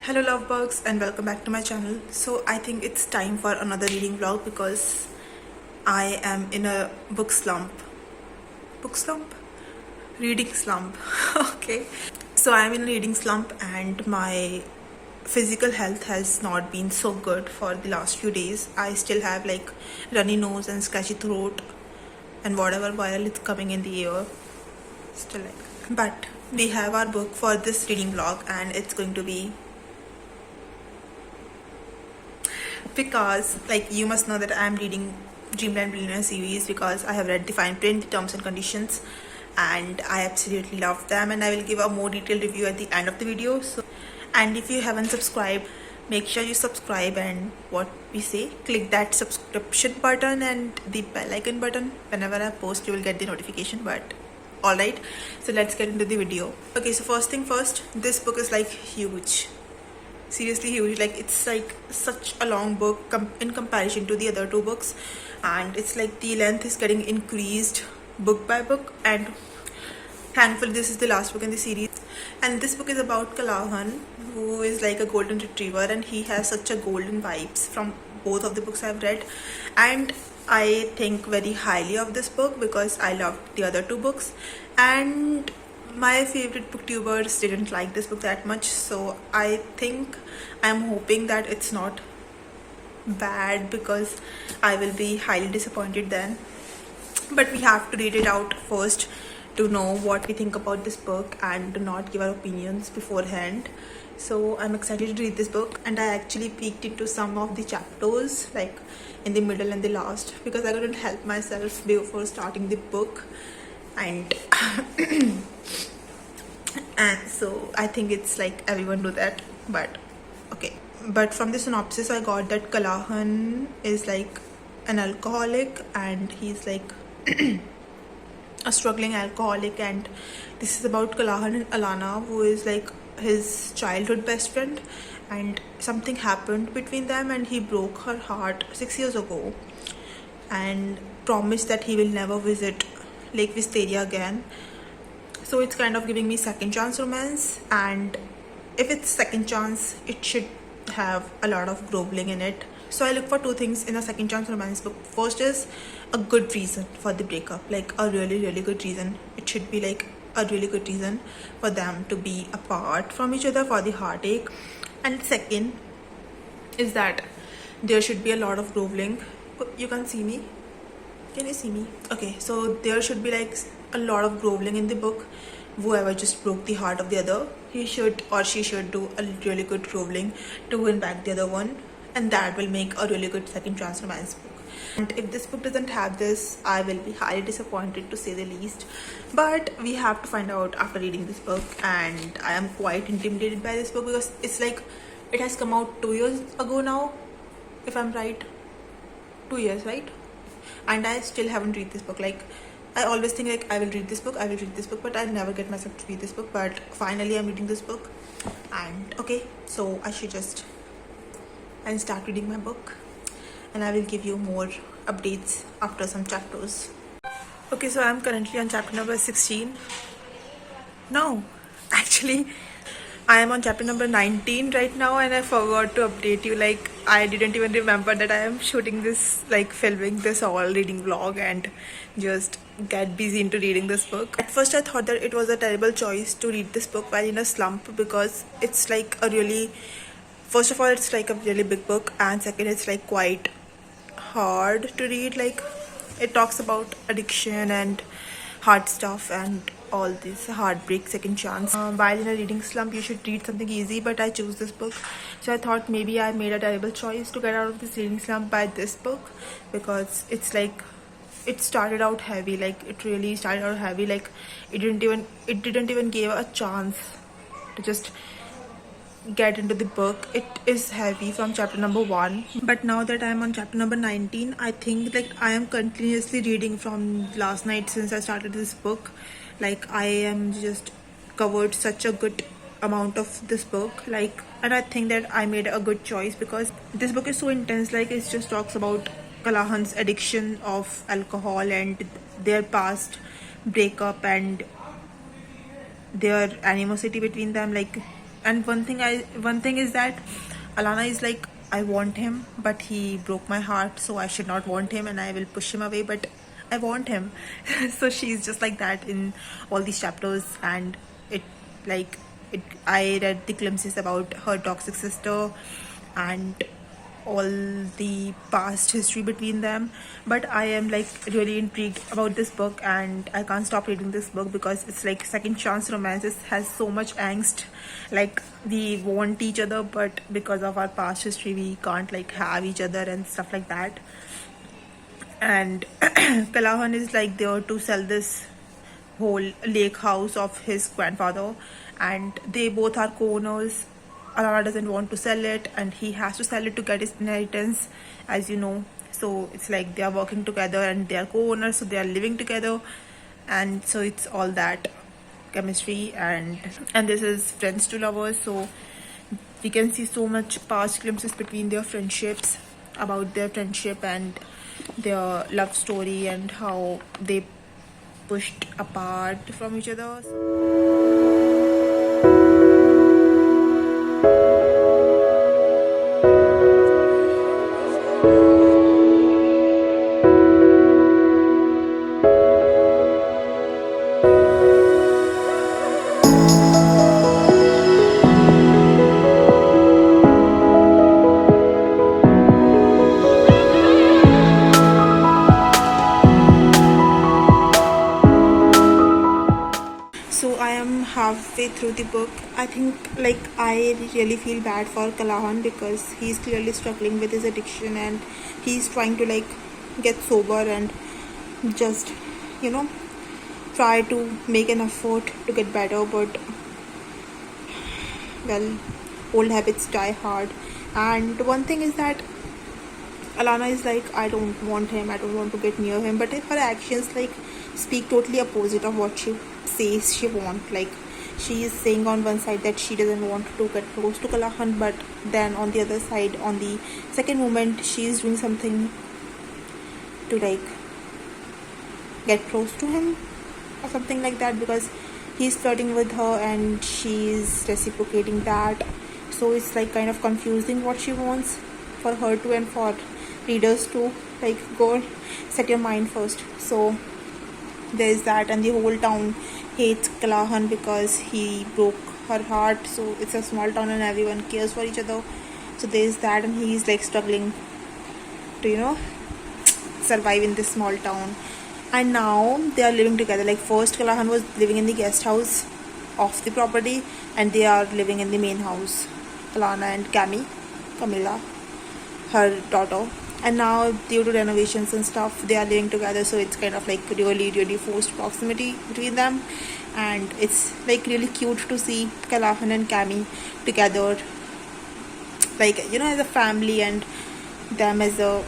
Hello lovebugs and welcome back to my channel. So I think it's time for another reading vlog because I am in a book slump. Book slump? Reading slump. Okay. So I am in a reading slump and my physical health has not been so good for the last few days. I still have like runny nose and scratchy throat and whatever viral is coming in the air. Still like. But we have our book for this reading vlog and it's going to be because like you must know that I am reading Dreamland Billionaire series because I have read the fine print, the terms and conditions, and I absolutely love them, and I will give a more detailed review at the end of the video. So, and if you haven't subscribed, make sure you subscribe and what we say, click that subscription button and the bell icon button. Whenever I post, you will get the notification. But alright, so let's get into the video. Okay, so first thing first, this book is like huge. Seriously huge. Like it's like such a long book in comparison to the other two books, and it's like the length is getting increased book by book, and thankfully this is the last book in the series. And this book is about Callahan, who is like a golden retriever, and he has such a golden vibes from both of the books I've read, and I think very highly of this book because I loved the other two books, and my favorite booktubers didn't like this book that much, so I think I'm hoping that it's not bad because I will be highly disappointed then. But we have to read it out first to know what we think about this book and to not give our opinions beforehand. So I'm excited to read this book, and I actually peeked into some of the chapters like in the middle and the last because I couldn't help myself before starting the book. And and so I think it's like everyone do that, but okay. But from the synopsis I got that Callahan is like an alcoholic, and he's like a struggling alcoholic, and this is about Callahan and Alana, who is like his childhood best friend, and something happened between them and he broke her heart 6 years ago and promised that he will never visit Lake Wisteria again. So it's kind of giving me second chance romance, and if it's second chance, it should have a lot of groveling in it. So I look for two things in a second chance romance book. First is a good reason for the breakup, like a really good reason. It should be like a really good reason for them to be apart from each other, for the heartache. And second is that there should be a lot of groveling. You can see me? Can you see me? Okay, so there should be like a lot of groveling in the book. Whoever just broke the heart of the other, he should or she should do a really good groveling to win back the other one, and that will make a really good second chance romance book. And if this book doesn't have this, I will be highly disappointed to say the least. But we have to find out after reading this book, and I am quite intimidated by this book because it's like it has come out 2 years ago now, if I'm right. 2 years, right? And I still haven't read this book. Like I always think like I will read this book, but I never get myself to read this book. But finally I'm reading this book, and okay, so I should just and start reading my book, and I will give you more updates after some chapters. Okay, so I'm currently on chapter number 16. No, actually I am on chapter number 19 right now, and I forgot to update you. Like I didn't even remember that I am shooting this, like filming this all reading vlog, and just get busy into reading this book. At first I thought that it was a terrible choice to read this book while in a slump because it's like a really, first of all it's like a really big book, and second it's like quite hard to read. Like it talks about addiction and hard stuff and all this heartbreak, second chance. While in a reading slump you should read something easy, but I chose this book, so I thought maybe I made a terrible choice to get out of this reading slump by this book because it's like it started out heavy. Like it really started out heavy. Like it didn't even give a chance to just get into the book. It is heavy from chapter number 1, but now that I am on chapter number 19, I think like I am continuously reading from last night since I started this book. Like I am just covered such a good amount of this book, like, and I think that I made a good choice because this book is so intense. Like it just talks about Callahan's addiction of alcohol and their past breakup and their animosity between them. Like And one thing is that Alana is like, I want him, but he broke my heart, so I should not want him, and I will push him away, but I want him. So she's just like that in all these chapters. And it like it I read the glimpses about her toxic sister and all the past history between them. But I am like really intrigued about this book, and I can't stop reading this book because it's like second chance romance. It has so much angst, like we want each other, but because of our past history we can't like have each other and stuff like that. And Callahan is like there to sell this whole lake house of his grandfather, and they both are co-owners. Alana doesn't want to sell it, and he has to sell it to get his inheritance, as you know. So it's like they are working together and they are co-owners, so they are living together, and so it's all that chemistry. And this is friends to lovers, so we can see so much past glimpses between their friendships, about their friendship and their love story, and how they pushed apart from each other. So I am halfway through the book. I think like I really feel bad for Callahan because he's clearly struggling with his addiction, and he's trying to like get sober and just, you know, try to make an effort to get better. But well, old habits die hard. And one thing is that Alana is like, I don't want him, I don't want to get near him, but her actions like speak totally opposite of what she says she wants. Like she is saying on one side that she doesn't want to get close to Callahan, but then on the other side, on the second moment, she is doing something to like get close to him or something like that, because he's flirting with her and she's reciprocating that. So it's like kind of confusing what she wants for her to, and for readers to like go set your mind first. So there's that. And the whole town hates Callahan because he broke her heart. So it's a small town and everyone cares for each other. So there's that, and he's like struggling to, you know, survive in this small town. And now they are living together. Like first Callahan was living in the guest house of the property, and they are living in the main house, Alana and Camilla, her daughter. And now due to renovations and stuff, they are living together. So it's kind of like really forced proximity between them, and it's like really cute to see Callahan and Cammy together, like, you know, as a family, and them as a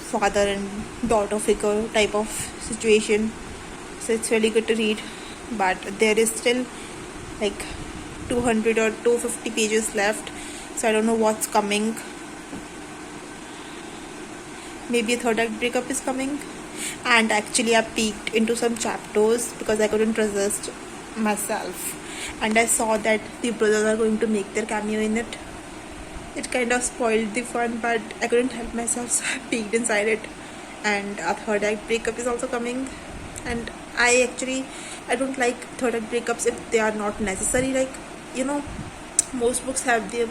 father and daughter figure type of situation. So it's really good to read, but there is still like 200 or 250 pages left, so I don't know what's coming. Maybe a third act breakup is coming. And actually I peeked into some chapters because I couldn't resist myself, and I saw that the brothers are going to make their cameo in it. It kind of spoiled the fun, but I couldn't help myself, so I peeked inside it. And a third act breakup is also coming. And I don't like third act breakups if they are not necessary. Like, you know, most books have them,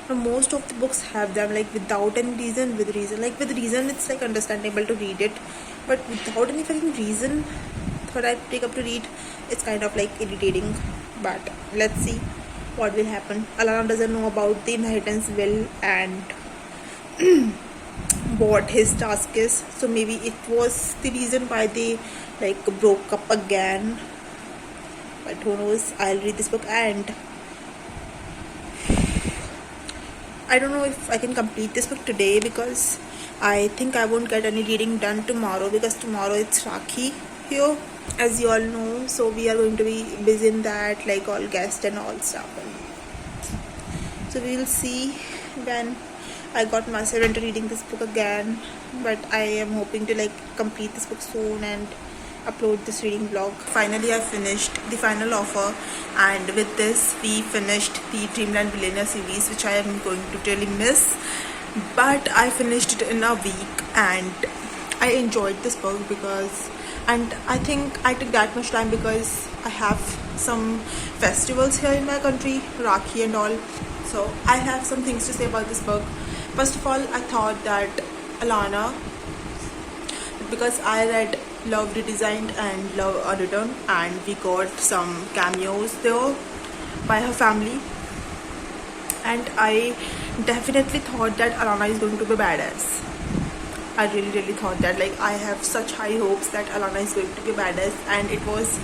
most of the books have them like without any reason. With reason, like with reason, it's like understandable to read it, but without any fucking reason, third act breakup to read, it's kind of like irritating. But let's see what will happen. Alana doesn't know about the inheritance will and what his task is, so maybe it was the reason why they like broke up again. But who knows? I'll read this book, and I don't know if I can complete this book today, because I think I won't get any reading done tomorrow, because tomorrow it's Rakhi here, as you all know. So we are going to be busy in that, like all guests and all stuff. So we will see when I got myself into reading this book again. But I am hoping to like complete this book soon, and upload this reading vlog. Finally I finished the final offer, and with this we finished the Dreamland Billionaire series, which I am going to really miss, but I finished it in a week and I enjoyed this book because, and I think I took that much time because I have some festivals here in my country, Rakhi and all, so I have some things to say about this book. First of all, I thought that Alana, because I read Love Redesigned and Love Unwritten, and we got some cameos there by her family, and I definitely thought that Alana is going to be badass. I really thought that, like, I have such high hopes that Alana is going to be badass, and it was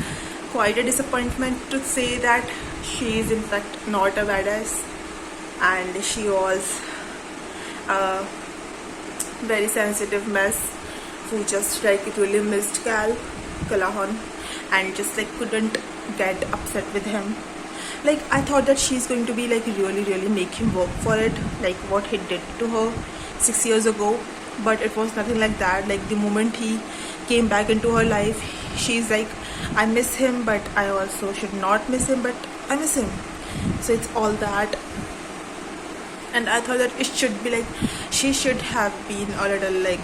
quite a disappointment to say that she is in fact not a badass, and she was a very sensitive mess who just like really missed Callahan and just like couldn't get upset with him. Like, I thought that she's going to be like really make him work for it, like what he did to her 6 years ago, but it was nothing like that. Like, the moment he came back into her life, she's like, I miss him, but I also should not miss him, but I miss him. So it's all that. And I thought that it should be like, she should have been a little like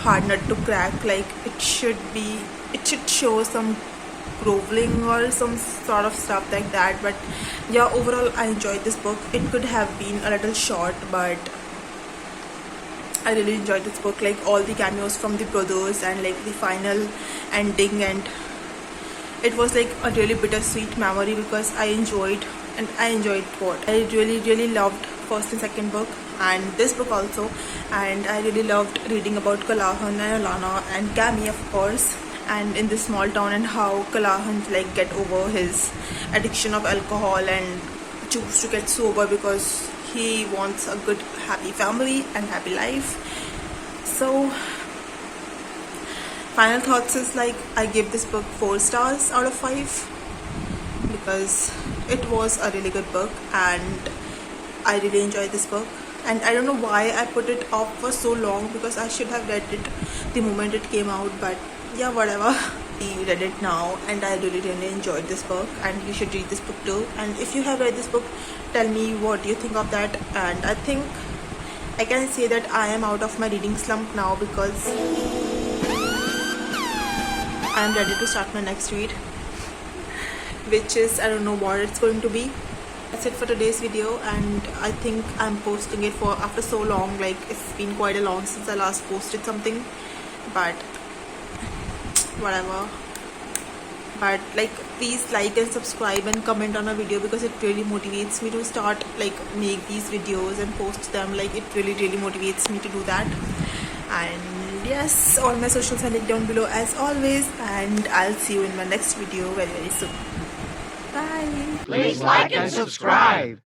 hard nut to crack. Like, it should show some groveling or some sort of stuff like that. But yeah, overall I enjoyed this book. It could have been a little short, but I really enjoyed this book. Like, all the cameos from the brothers and like the final ending, and it was like a really bittersweet memory because I enjoyed what I really loved first and second book and this book also, and I really loved reading about Callahan and Alana and Cammy, of course, and in this small town, and how Callahan like get over his addiction of alcohol and choose to get sober because he wants a good happy family and happy life. So final thoughts is like, I give this book 4 stars out of 5 because it was a really good book and I really enjoyed this book. And I don't know why I put it off for so long because I should have read it the moment it came out, but yeah, whatever. I read it now and I really enjoyed this book, and you should read this book too. And if you have read this book, tell me what you think of that. And I think I can say that I am out of my reading slump now because I am ready to start my next read, which is, I don't know what it's going to be. That's it for today's video, and I think I'm posting it for after so long. Like, it's been quite a long since I last posted something, but whatever. But like, please like and subscribe and comment on a video because it really motivates me to start like make these videos and post them. Like, it really motivates me to do that. And yes, all my socials are linked down below as always, and I'll see you in my next video very soon. Bye. Please like and subscribe.